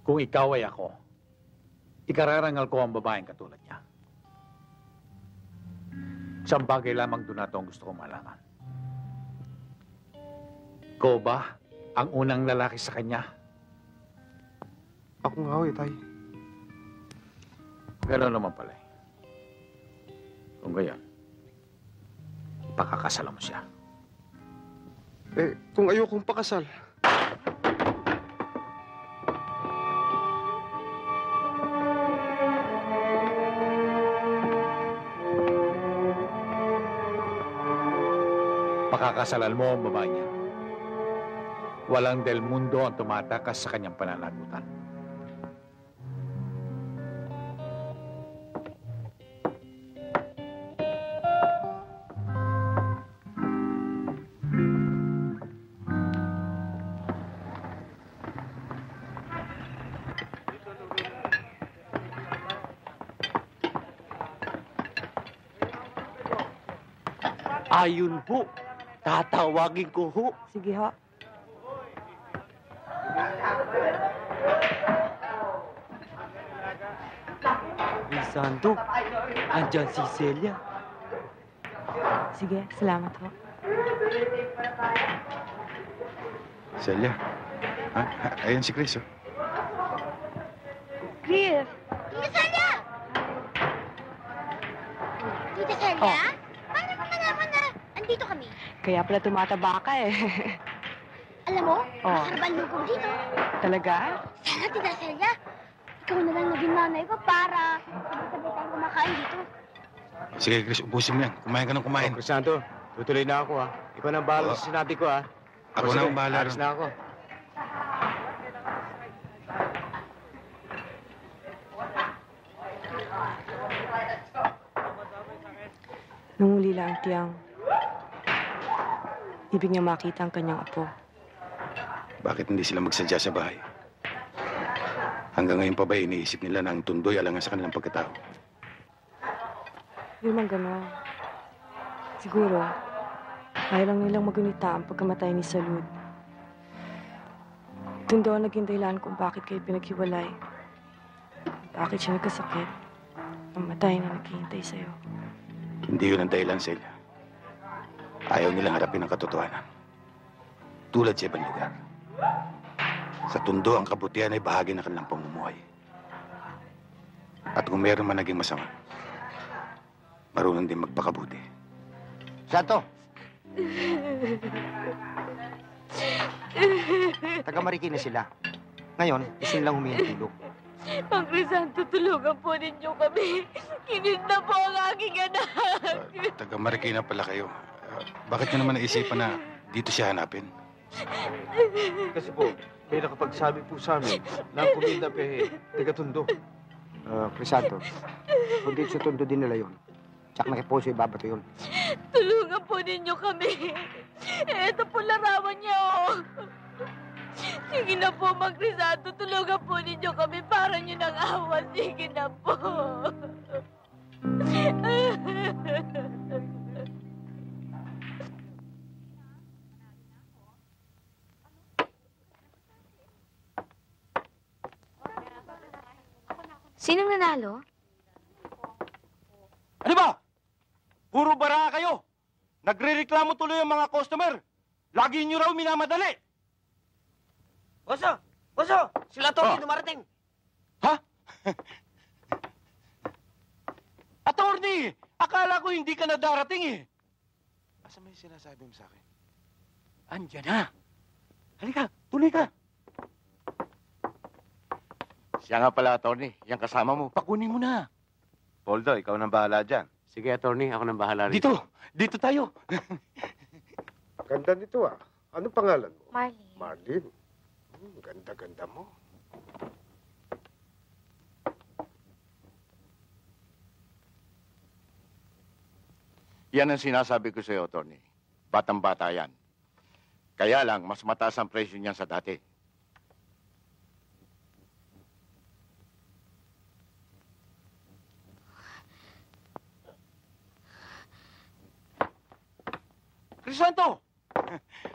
Kung ikaw ay ako, ikararangal ko ang babaeng katulad niya. Isang bagay lamang doon na ito ang gusto kong malaman. Ikaw ba ang unang lalaki sa kanya? Ako nga ho, Tay. Gano'n naman pala. Kung gayon, pakakasalan mo siya. Eh, kung ayokong pakasal. Pakakasalan mo ang babae niya. Walang Del Mundo ang tumatakas sa kanyang pananagutan. Ayun ho. Tatawagin ko ho. Sige ho. Santo, andyan si Celia. Sige, salamat ho. Celia. Ha? Ayan si Chris, oh. Chris! Tita Celia! Tita Celia? Paano mo malaman na andito kami? Kaya pala tumataba ka eh. Alam mo, Oh. masarap ang lugong dito. Talaga? Sana, Tita Celia, ikaw na lang naging nanay ko para sabay-sabay tayong kumakain dito. Sige, Chris, ubusin mo yan. Kumain ka ng kumain. Crisanto, tutuloy na ako, ha. Ikaw nang bahala sa sinabi ko, ha. Ako na ang bahala. Alis na ako. Nung uli lang tiyang, ibig niya makita ang kanyang apo. Bakit hindi sila magsadya sa bahay? Hanggang ngayon pa ba iniisip nila na ang tundoy alangan sa kanilang pagkatao? Hindi man gano'n. Siguro, kaya lang nilang magunita ang pagkamatay ni Salud. Doon daw ang naging dahilan kung bakit kayo pinaghiwalay. Bakit siya nagkasakit. Namatay na naghihintay sa'yo. Hindi yun ang dahilan, Celia. Ayaw nilang harapin ang katotohanan. Tulad sa ibang lugar. Sa tundo, ang kabutihan ay bahagi ng kanilang pamumuhay. At kung meron man naging masama, marunong din magpakabuti. Santo! Taga-Marikina sila. Ngayon, gusto nilang humingi ng tulong. Ang Crisanto, tulungan po ninyo kami. Kinid na po ang aking anak. Taga-Marikina pala kayo. Bakit nyo naman naisipan na dito siya hanapin? Kasi po, may nakapagsabi po sa amin na ang kuminda pe, taga-tundo. Crisanto, kung dito sa tundo din nila yun, tsak nakiposo ibabato yun. Tulungan po ninyo kami. Eto po larawan niya, oh. Sige na po, Mang Crisanto. Tulungan po ninyo kami. Para nyo ng awa. Sige na po. Sinong nanalo? Ano ba? Puro bara kayo. Nagre-reklamo tuloy ang mga customer. Lagi nyo raw minamadali. Boso! Boso! Sila Tony Oh. dumarating. Ha? Attorney! Akala ko hindi ka na darating eh. Asa may sinasabi mo sa akin? Andiyan na. Halika, tuloy ka. Siya nga pala, attorney. Yang kasama mo. Pakunin mo na. Poldo, ikaw nang bahala dyan. Sige, attorney. Ako nang bahala rito. Dito tayo. Ganda nito, ah. Ano pangalan mo? Marlene. Marlene. Ganda-ganda mo. Yan ang sinasabi ko sa'yo, attorney. Batang-bata yan. Kaya lang, mas mataas ang presyo niyan sa dati. Crisanto!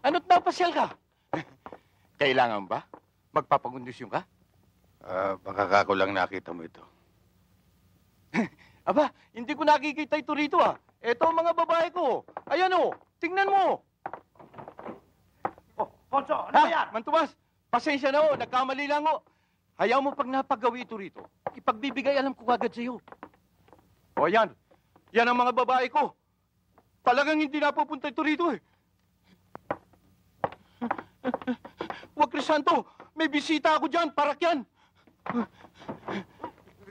Ano't napasyal ka? Kailangan ba? Magpapakondisyon ka? Baka kako lang nakita mo ito. Aba, hindi ko nakikita ito rito ah. Eto ang mga babae ko. Ayan oh, tingnan mo. Oh, Poncho, ano Ha? ba yan? Mantumas, pasensya na oh, nagkamali lang oh. Hayaan mo pag napagawi ito rito. Ipagbibigay alam ko agad sa'yo. O yan, yan ang mga babae ko. Talagang hindi napupunta ito rito eh. Huwag Crisanto, may bisita ako dyan, parak yan.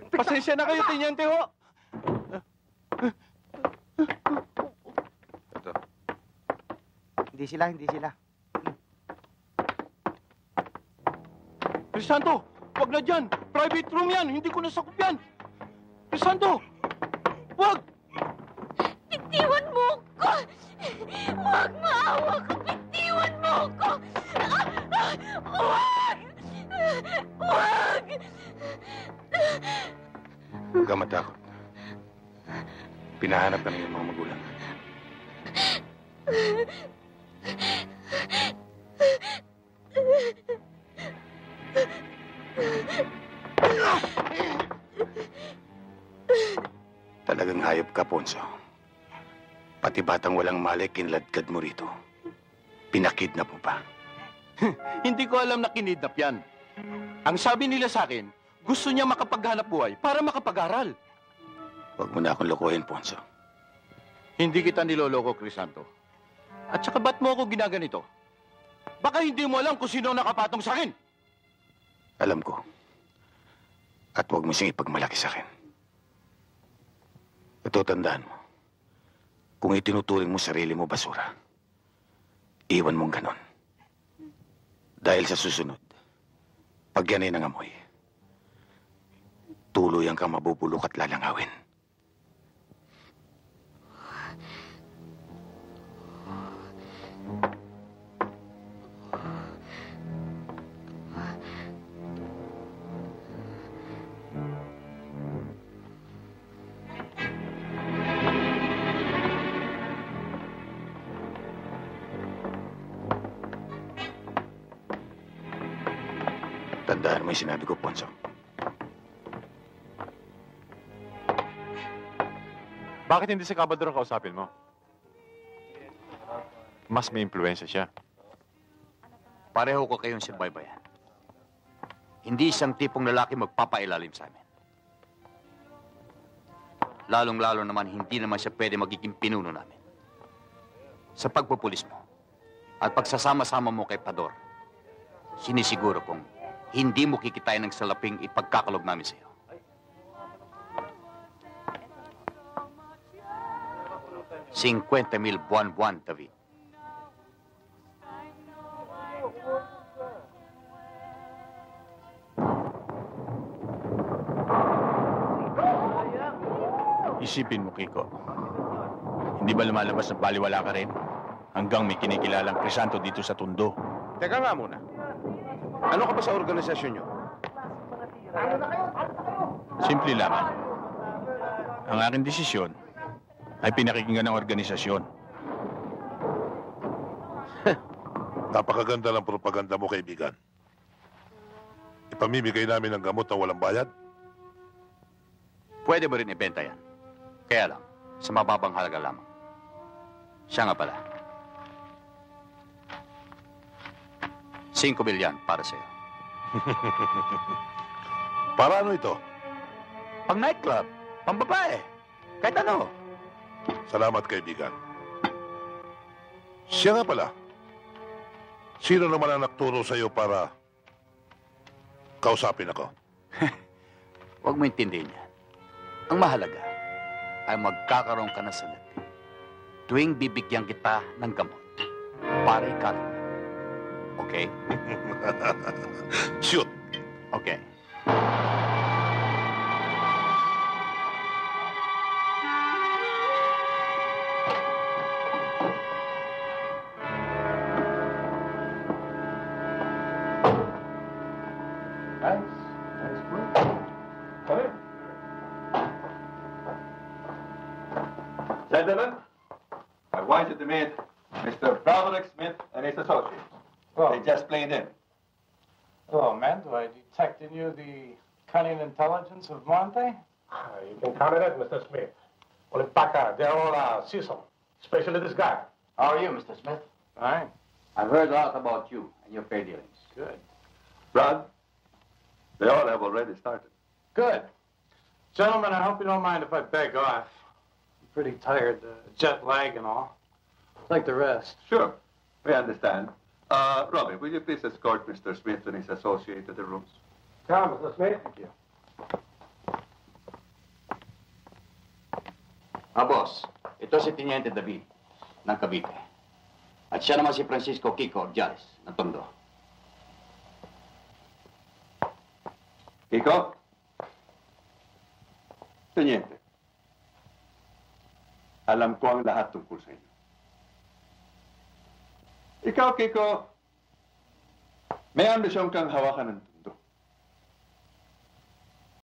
Pasensya na kayo, Tenyente ho. Ito. Hindi sila. Crisanto, wag na dyan. Private room yan, hindi ko nasakup yan. Crisanto, wag! Bitiwan mo ko! Huwag maawa ka! Bitiwan mo ko! Huwag! Huwag! Huwag ka matakot. Pinahanap ka ng iyong mga magulang. Talagang hayop ka, Ponso. Pati batang walang malay, kinladkad mo rito. Pinakidnap mo pa. Hindi ko alam na kinidnap yan. Ang sabi nila sa akin, gusto niya makapaghanap buhay para makapag-aral. Huwag mo na akong lokohin, Ponso. Hindi kita niloloko, Crisanto. At saka ba't mo ako ginaganito? Baka hindi mo alam kung sino ang nakapatong sa akin. Alam ko. At huwag mo siyang ipagmalaki sa akin. Ito, tandaan mo. Kung itinuturing mo sarili mo basura, iwan mong ganon. Dahil sa susunod, pag yan ay nangamoy, tuluyan kang mabubulok at lalangawin. Tandaan mo yung sinabi ko, Ponso. Bakit hindi si Kabador ang kausapin mo? Mas may impluensya siya. Pareho ko kayong sinbaybayan. Hindi isang tipong lalaki magpapailalim sa amin. Lalong-lalo naman, hindi naman siya pwede magiging pinuno namin. Sa pagpupulis mo at pagsasama-sama mo kay Pador, sinisiguro kong hindi mo kikitain ng salaping ipagkakalog namin sa'yo. $50,000 buwan-buwan, David. Isipin mo, Kiko. Hindi ba lumalabas na baliwala ka rin? Hanggang may kinikilalang Crisanto dito sa Tondo. Teka nga muna. Ano ka ba sa organisasyon nyo? Simple lamang. Ang aking desisyon ay pinakikinggan ng organisasyon. Napakaganda ng propaganda mo, kaibigan. Ipamimigay namin ng gamot na walang bayad? Pwede mo rin ibenta yan. Kaya lang, sa mababang halaga lamang. Siya nga pala. 5 milyon para sa'yo. Para ano ito? Pang nightclub, pang babae, kahit ano. Salamat, kaibigan. Siya nga pala. Sino naman ang nagturo sa'yo para kausapin ako? Huwag mo intindihin yan. Ang mahalaga ay magkakaroon ka na salat. Tuwing bibigyan kita ng gamot para ikaroon. Okay? Shoot! Okay. Gentlemen, I want you to meet Mr. Broderick Smith and his associates. They just played in. Hello, Mendo. I detect in you the cunning intelligence of Monte. You can count on it, Mr. Smith. Well, in Paca, they're all seasoned, especially this guy. How are you, Mr. Smith? Fine. I've heard a lot about you and your fair dealings. Good. Brad, they all have already started. Good. Gentlemen, I hope you don't mind if I beg off. I'm pretty tired, jet lag and all. Like the rest. Sure, we understand. Robbie, will you please escort Mr. Smith and his associate to the rooms? Come, Mr. Smith. Thank you. Boss, ito si Teniente David ng Cavite. At siya naman si Francisco Kiko Ordiales ng Tondo. Kiko? Teniente, alam ko ang lahat tungkol sa inyo. Ikaw, Kiko, may ambisyon kang hawakan ng